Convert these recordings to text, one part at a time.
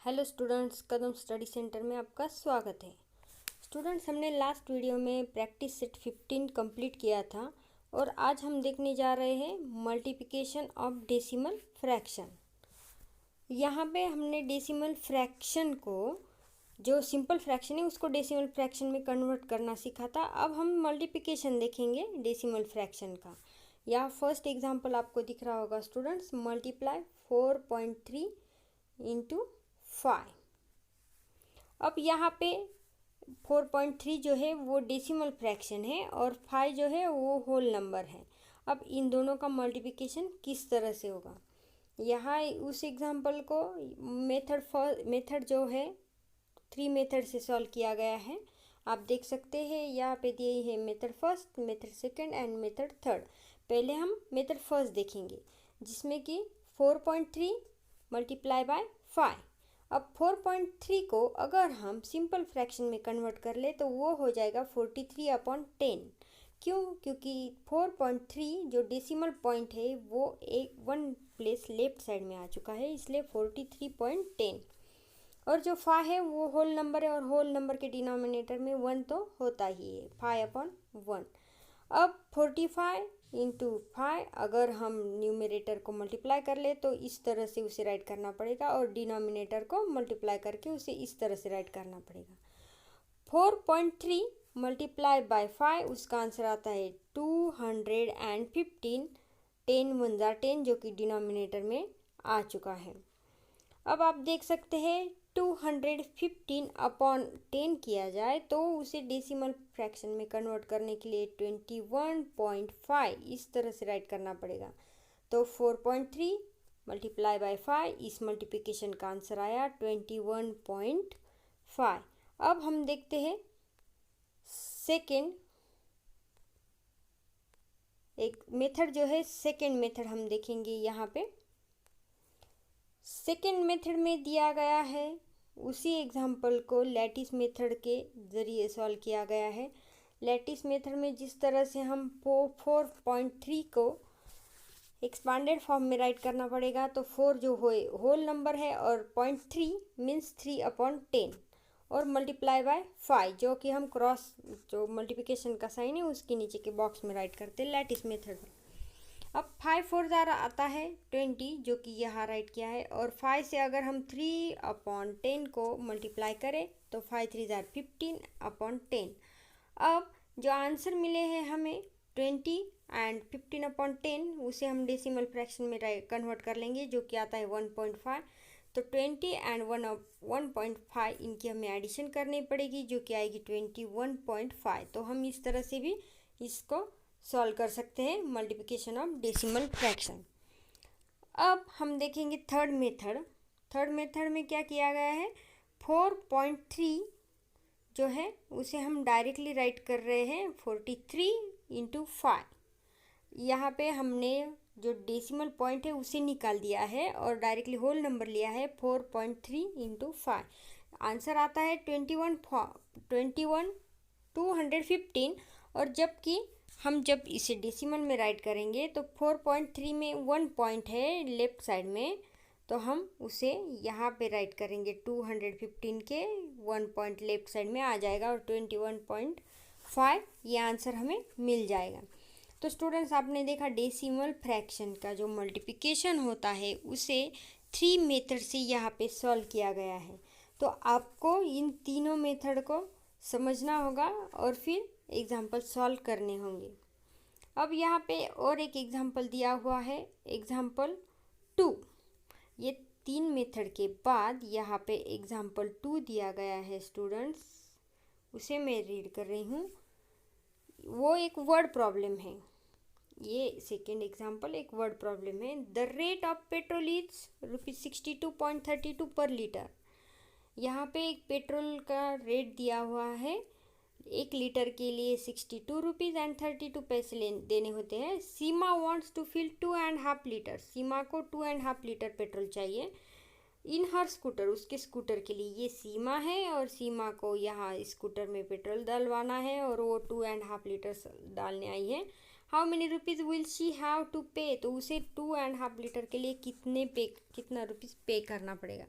Hello students, कदम study centre में आपका स्वागत है। स्टूडेंट्स, हमने लास्ट वीडियो में प्रैक्टिस सेट 15 कंप्लीट किया था और आज हम देखने जा रहे हैं मल्टीप्लिकेशन ऑफ डेसिमल फ्रैक्शन। यहाँ पे हमने डेसिमल फ्रैक्शन को, जो सिंपल फ्रैक्शन है उसको डेसिमल फ्रैक्शन में कन्वर्ट करना सीखा था। अब हम मल्टीप्लिकेशन देखेंगे डेसिमल फ्रैक्शन का। यहाँ फर्स्ट एग्जाम्पल आपको दिख रहा होगा स्टूडेंट्स, मल्टीप्लाई 4.3 इंटू 5। अब यहाँ पे 4.3 जो है वो डेसिमल फ्रैक्शन है और 5 जो है वो होल नंबर है। अब इन दोनों का मल्टीप्लिकेशन किस तरह से होगा, यहाँ उस एग्जांपल को मेथड जो है 3 मेथड से सॉल्व किया गया है। आप देख सकते हैं यहाँ पे दिए है method first, method second and method third. पहले हम मेथड फर्स्ट देखेंगे जिसमें कि 4.3 मल्टीप्लाई बाय 5। अब 4.3 को अगर हम सिंपल फ्रैक्शन में कन्वर्ट कर ले तो वो हो जाएगा 43/10। क्यों? क्योंकि 4.3 जो डेसिमल पॉइंट है वो एक 1 प्लेस लेफ्ट साइड में आ चुका है, इसलिए 43.10। और जो 5 है वो होल नंबर है और होल नंबर के डिनोमिनेटर में 1 तो होता ही है, 5/1। अब 45 इंटू 5 अगर हम न्यूमरेटर को मल्टीप्लाई कर ले तो इस तरह से उसे राइट करना पड़ेगा और डिनोमिनेटर को मल्टीप्लाई करके उसे इस तरह से राइट करना पड़ेगा। 4.3 मल्टीप्लाई बाय 5, उसका आंसर आता है 215। 10 1 जा 10 जो कि डिनोमिनेटर में आ चुका है। अब आप देख सकते हैं 215/10 किया जाए तो उसे डेसिमल फ्रैक्शन में कन्वर्ट करने के लिए 21.5 इस तरह से राइट करना पड़ेगा। तो 4.3 मल्टीप्लाई बाय 5, इस मल्टीप्लिकेशन का आंसर आया 21.5। अब हम देखते हैं सेकेंड एक मेथड जो है, सेकेंड मेथड हम देखेंगे। यहाँ पे सेकेंड मेथड में दिया गया है उसी एग्जाम्पल को लैटिस मेथड के ज़रिए सॉल्व किया गया है। लैटिस मेथड में जिस तरह से हम 4.3 को एक्सपांडेड फॉर्म में राइट करना पड़ेगा, तो 4 जो होल नंबर है और 0.3 मीन्स 3/10 और मल्टीप्लाई बाय 5 जो कि हम क्रॉस जो मल्टीप्लिकेशन का साइन है उसके नीचे के बॉक्स में राइट करते हैं लैटिस मेथड में। अब 5 4 ज़ारा आता है 20 जो कि यहाँ राइट किया है और 5 से अगर हम 3/10 को मल्टीप्लाई करें तो 5 3 ज़ार 15/10। अब जो आंसर मिले हैं हमें 20 एंड 15/10 उसे हम डेसिमल फ्रैक्शन में कन्वर्ट कर लेंगे जो कि आता है 1.5। तो 20 एंड 1.5 इनकी हमें एडिशन करनी पड़ेगी जो कि आएगी 21.5। तो हम इस तरह से भी इसको सॉल्व कर सकते हैं मल्टीप्लिकेशन ऑफ डेसिमल फ्रैक्शन। अब हम देखेंगे थर्ड मेथड। थर्ड मेथड में क्या किया गया है, 4.3 जो है उसे हम डायरेक्टली राइट कर रहे हैं 43 इंटू 5। यहाँ पे हमने जो डेसिमल पॉइंट है उसे निकाल दिया है और डायरेक्टली होल नंबर लिया है 4.3 इंटू 5। आंसर आता है 215। और जबकि हम जब इसे डेसिमल में राइट करेंगे तो 4.3 में 1 पॉइंट है लेफ्ट साइड में, तो हम उसे यहाँ पे राइट करेंगे 215 के 1 पॉइंट लेफ्ट साइड में आ जाएगा और 21.5 ये आंसर हमें मिल जाएगा। तो स्टूडेंट्स, आपने देखा डेसिमल फ्रैक्शन का जो मल्टीप्लिकेशन होता है उसे 3 मेथड से यहाँ पे सॉल्व किया गया है। तो आपको इन तीनों मेथड को समझना होगा और फिर एग्जाम्पल सॉल्व करने होंगे। अब यहाँ पे और एक एग्जाम्पल दिया हुआ है, एग्जाम्पल 2। ये 3 मेथड के बाद यहाँ पे एग्जाम्पल 2 दिया गया है स्टूडेंट्स, उसे मैं रीड कर रही हूँ। वो एक वर्ड प्रॉब्लम है। ये सेकेंड एग्जाम्पल एक वर्ड प्रॉब्लम है। The rate of petrol is ₹62.32 पर लीटर। यहाँ पे एक पेट्रोल का रेट दिया हुआ है, 1 लीटर के लिए 62 रुपीज़ एंड 32 पैसे देने होते हैं। सीमा वांट्स टू फिल 2.5 लीटर। सीमा को 2.5 लीटर पेट्रोल चाहिए इन हर स्कूटर, उसके स्कूटर के लिए। ये सीमा है और सीमा को यहाँ स्कूटर में पेट्रोल डलवाना है और वो 2.5 लीटर डालने आई है। How many rupees will she have to pay, तो उसे 2.5 लीटर के लिए कितना रुपीज़ पे करना पड़ेगा।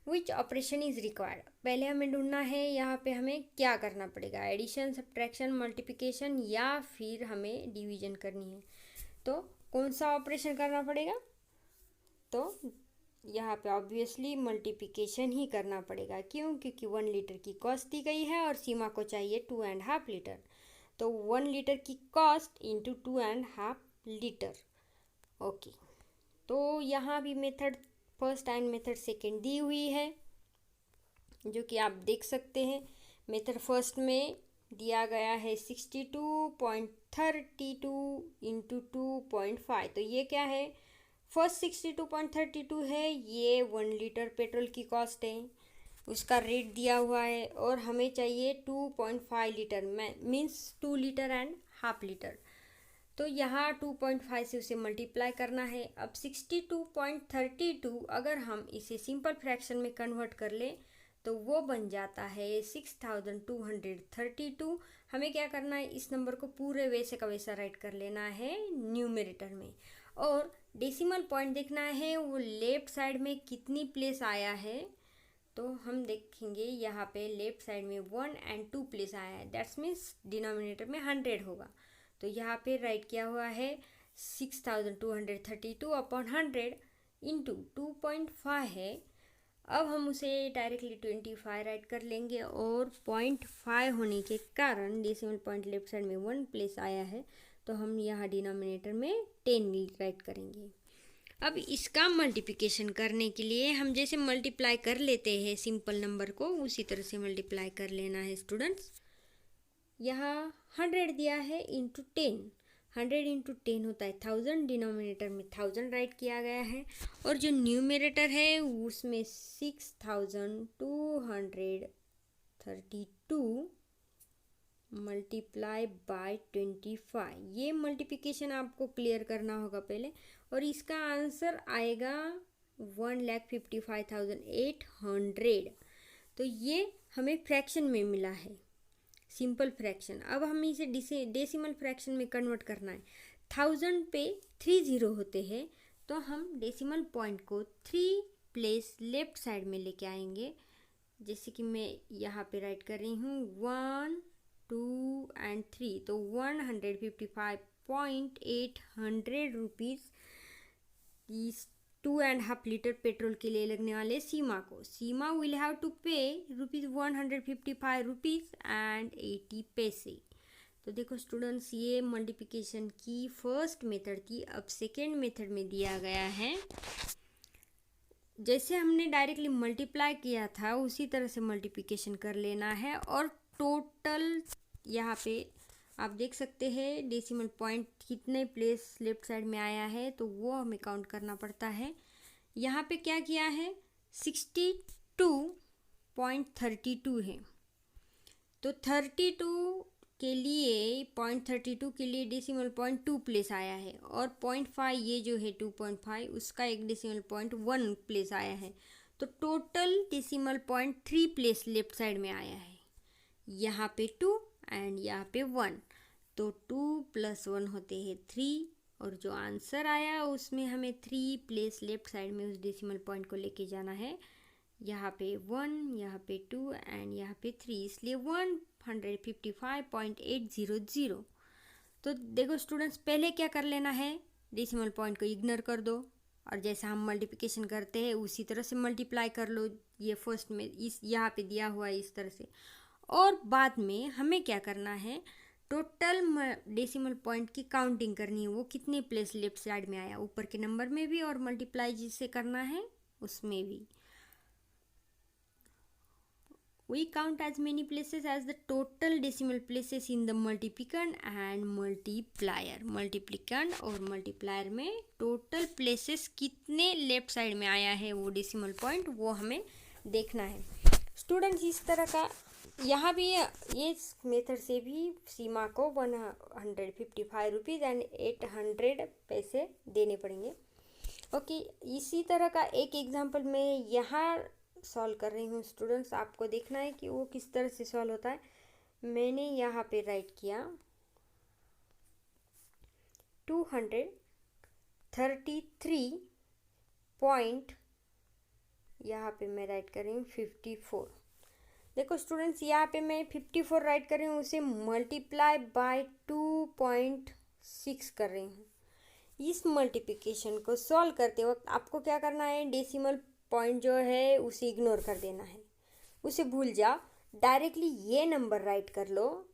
विच ऑपरेशन इज रिक्वायर्ड, पहले हमें ढूंढना है यहाँ पे हमें क्या करना पड़ेगा, एडिशन, सब्ट्रैक्शन, मल्टीप्लिकेशन या फिर हमें डिवीजन करनी है। तो कौन सा ऑपरेशन करना पड़ेगा, तो यहाँ पे ऑब्वियसली मल्टीप्लिकेशन ही करना पड़ेगा। क्यों? क्योंकि 1 लीटर की कॉस्ट दी गई है और सीमा को चाहिए 2.5 लीटर, तो 1 लीटर की कॉस्ट इंटू 2.5 लीटर। ओके, तो यहाँ भी method first and method second दी हुई है, जो कि आप देख सकते हैं। मेथड फर्स्ट में दिया गया है 62.32 इंटू 2.5, तो ये क्या है, फर्स्ट 62.32 है, ये 1 लीटर पेट्रोल की कॉस्ट है, उसका रेट दिया हुआ है, और हमें चाहिए 2.5 litre means 2 litre and half litre. तो यहाँ 2.5 से उसे मल्टीप्लाई करना है। अब 62.32 अगर हम इसे सिंपल फ्रैक्शन में कन्वर्ट कर लें तो वो बन जाता है 6232। हमें क्या करना है, इस नंबर को पूरे वैसे का वैसा राइट कर लेना है न्यूमरेटर में, और डेसिमल पॉइंट देखना है वो लेफ्ट साइड में कितनी प्लेस आया है। तो हम देखेंगे यहाँ पे लेफ्ट साइड में 1 और 2 प्लेस आया है, दैट्स मीन्स डिनोमिनेटर में 100 होगा। तो यहाँ पे राइट किया हुआ है 6232 अपॉन 100 इंटू 2.5 है। अब हम उसे डायरेक्टली 25 राइट कर लेंगे, और 0.5 होने के कारण डेसिमल पॉइंट लेफ्ट साइड में 1 प्लेस आया है, तो हम यहाँ डिनोमिनेटर में 10 राइट करेंगे। अब इसका मल्टीप्लिकेशन करने के लिए हम जैसे मल्टीप्लाई कर लेते हैं सिंपल नंबर को, उसी तरह से मल्टीप्लाई कर लेना है स्टूडेंट्स। यहाँ 100 दिया है इंटू 10, 100 इंटू 10 होता है 1000, डिनोमिनेटर में 1000 राइट किया गया है, और जो न्यूमरेटर है उसमें 6232 मल्टीप्लाई बाय 25, ये मल्टीप्लिकेशन आपको क्लियर करना होगा पहले, और इसका आंसर आएगा 1,55,800। तो ये हमें फ्रैक्शन में मिला है, सिंपल फ्रैक्शन। अब हमें इसे डेसिमल फ्रैक्शन में कन्वर्ट करना है। 1000 पे 3 0 होते हैं, तो हम डेसिमल पॉइंट को 3 प्लेस लेफ्ट साइड में लेके आएंगे, जैसे कि मैं यहाँ पे राइट कर रही हूँ 1 2 और 3, तो 155.800 रुपीज़ इस 2.5 लीटर पेट्रोल के लिए लगने वाले सीमा को। सीमा विल हैव टू पे ₹155.80। तो देखो स्टूडेंट्स, ये मल्टीप्लिकेशन की फर्स्ट मेथड थी। अब सेकेंड मेथड में दिया गया है, जैसे हमने डायरेक्टली मल्टीप्लाई किया था उसी तरह से मल्टीप्लिकेशन कर लेना है, और टोटल यहाँ पे आप देख सकते हैं डेसिमल पॉइंट कितने प्लेस लेफ्ट साइड में आया है, तो वो हमें काउंट करना पड़ता है। यहाँ पे क्या किया है, 62.32 है, तो 32 के लिए 0.32 के लिए डेसिमल पॉइंट 2 प्लेस आया है, और 0.5 ये जो है 2.5 उसका एक डेसिमल पॉइंट 1 प्लेस आया है, तो total decimal point 3 place left side में आया है। यहाँ पे 2 एंड यहाँ पे 1, तो 2 + 1 होते हैं 3, और जो आंसर आया उसमें हमें 3 प्लेस लेफ्ट साइड में उस डेसिमल पॉइंट को लेके जाना है। यहाँ पे 1, यहाँ पे 2 एंड यहाँ पे 3, इसलिए 155.800। तो देखो स्टूडेंट्स, पहले क्या कर लेना है, डेसिमल पॉइंट को इग्नोर कर दो, और जैसा हम मल्टीप्लिकेशन करते हैं उसी तरह से मल्टीप्लाई कर लो, ये फर्स्ट में इस यहाँ पे दिया हुआ है इस तरह से। और बाद में हमें क्या करना है, टोटल डेसिमल पॉइंट की काउंटिंग करनी है, वो कितने प्लेस लेफ्ट साइड में आया, ऊपर के नंबर में भी और मल्टीप्लाई जिससे करना है उसमें भी। We count as many places as the total decimal places in the multiplicand and multiplier. multiplicand और multiplier में टोटल प्लेसेस कितने लेफ्ट साइड में आया है वो डेसिमल पॉइंट, वो हमें देखना है। स्टूडेंट्स, इस तरह का यहाँ भी ये मेथड से भी सीमा को 155 रुपीज़ एंड 800 पैसे देने पड़ेंगे। ओके, इसी तरह का एक एग्जांपल मैं यहाँ सॉल्व कर रही हूँ स्टूडेंट्स, आपको देखना है कि वो किस तरह से सॉल्व होता है। मैंने यहाँ पे राइट किया 233.8 यहाँ पे मैं राइट कर रही हूँ 54। देखो स्टूडेंट्स, यहाँ पे मैं 54 राइट कर रही हूँ, उसे मल्टीप्लाई बाय 2.6 कर रही हूँ। इस मल्टीप्लिकेशन को सॉल्व करते वक्त आपको क्या करना है, डेसिमल पॉइंट जो है उसे इग्नोर कर देना है, उसे भूल जाओ। डायरेक्टली ये नंबर राइट कर लो,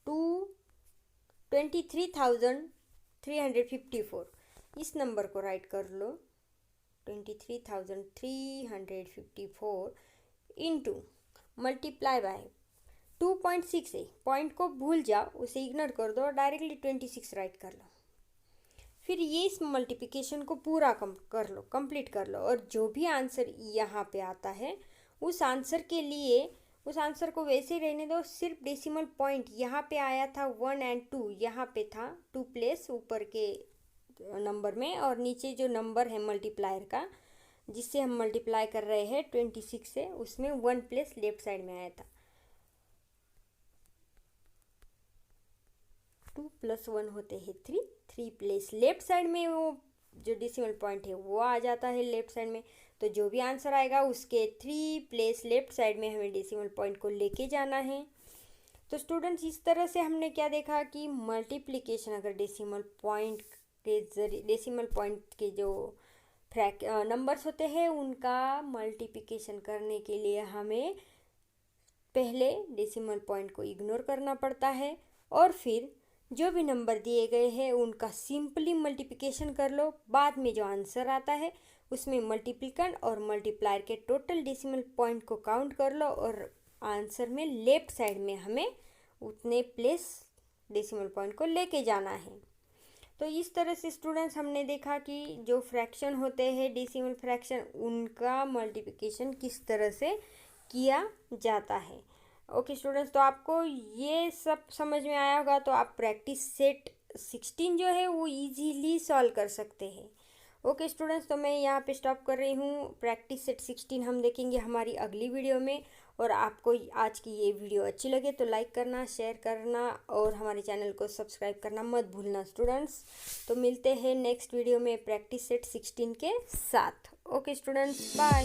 23,354। इस नंबर को राइट कर लो 23,354 इंटू मल्टीप्लाई बाय 2.6 है। पॉइंट को भूल जाओ, उसे इग्नोर कर दो और डायरेक्टली 26 राइट कर लो। फिर ये इस मल्टीप्लिकेशन को पूरा कंप्लीट कर लो और जो भी आंसर यहाँ पे आता है उस आंसर के लिए उस आंसर को वैसे ही रहने दो। सिर्फ डेसिमल पॉइंट यहाँ पे आया था 1 और 2, यहाँ पे था 2 प्लेस ऊपर के नंबर में, और नीचे जो नंबर है मल्टीप्लायर का जिससे हम मल्टीप्लाई कर रहे हैं 26 से, उसमें 1 प्लेस लेफ्ट साइड में आया था। 2 + 1 होते हैं 3 प्लेस लेफ्ट साइड में वो जो डेसिमल पॉइंट है वो आ जाता है लेफ्ट साइड में। तो जो भी आंसर आएगा उसके 3 प्लेस लेफ्ट साइड में हमें डेसिमल पॉइंट को लेके जाना है। तो स्टूडेंट्स, इस तरह से हमने क्या देखा कि मल्टीप्लिकेशन अगर डेसिमल पॉइंट के जो नंबर्स होते हैं उनका मल्टीप्लिकेशन करने के लिए हमें पहले डेसिमल पॉइंट को इग्नोर करना पड़ता है, और फिर जो भी नंबर दिए गए हैं उनका सिंपली मल्टीप्लिकेशन कर लो। बाद में जो आंसर आता है उसमें मल्टीप्लिकेंट और मल्टीप्लायर के टोटल डेसिमल पॉइंट को काउंट कर लो और आंसर में लेफ्ट साइड में हमें उतने प्लेस डेसिमल पॉइंट को लेके जाना है। तो इस तरह से स्टूडेंट्स हमने देखा कि जो फ्रैक्शन होते हैं डेसिमल फ्रैक्शन, उनका मल्टीप्लिकेशन किस तरह से किया जाता है। ओके स्टूडेंट्स, तो आपको ये सब समझ में आया होगा, तो आप प्रैक्टिस सेट 16 जो है वो इजीली सॉल्व कर सकते हैं। ओके स्टूडेंट्स, तो मैं यहाँ पे स्टॉप कर रही हूँ। प्रैक्टिस सेट 16 हम देखेंगे हमारी अगली वीडियो में। और आपको आज की ये वीडियो अच्छी लगे तो लाइक करना, शेयर करना और हमारे चैनल को सब्सक्राइब करना मत भूलना स्टूडेंट्स। तो मिलते हैं नेक्स्ट वीडियो में प्रैक्टिस सेट 16 के साथ। Okay students, bye.